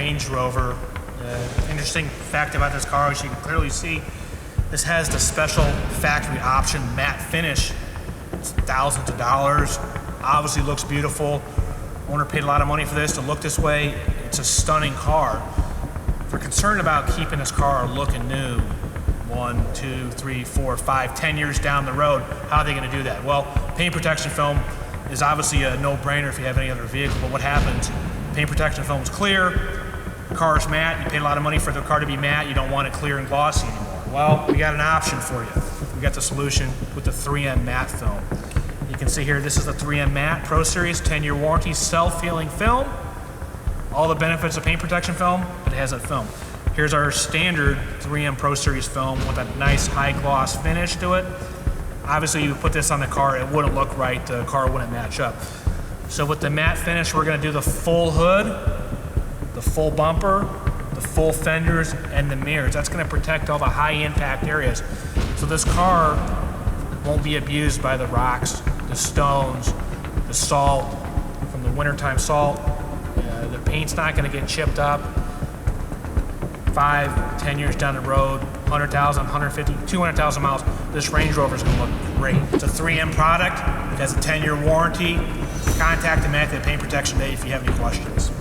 Range Rover. Interesting fact about this car, as you can clearly see, this has the special factory option matte finish. It's thousands of dollars. Obviously looks beautiful. Owner paid a lot of money for this to look this way. It's a stunning car. If you're concerned about keeping this car looking new 1, 2, 3, 4, 5, 10 years down the road, how are they going to do that? Well, paint protection film is obviously a no-brainer if you have any other vehicle, but what happens? Paint protection film is clear, the car is matte, you paid a lot of money for the car to be matte, you don't want it clear and glossy anymore. Well, we got an option for you. We got the solution with the 3M matte film. You can see here, this is the 3M matte Pro Series 10-year warranty self-healing film. All the benefits of paint protection film, it has that film. Here's our standard 3M Pro Series film with a nice high gloss finish to it. Obviously, you put this on the car, it wouldn't look right, the car wouldn't match up. So with the matte finish, we're gonna do the full hood, the full bumper, the full fenders, and the mirrors. That's gonna protect all the high impact areas. So this car won't be abused by the rocks, the stones, the salt, from the wintertime salt. The paint's not gonna get chipped up. 5, 10 years down the road, 100,000, 150, 200,000 miles, this Range Rover is gonna look great. It's a 3M product, it has a 10-year warranty. Contact them at the Paint Protection Day if you have any questions.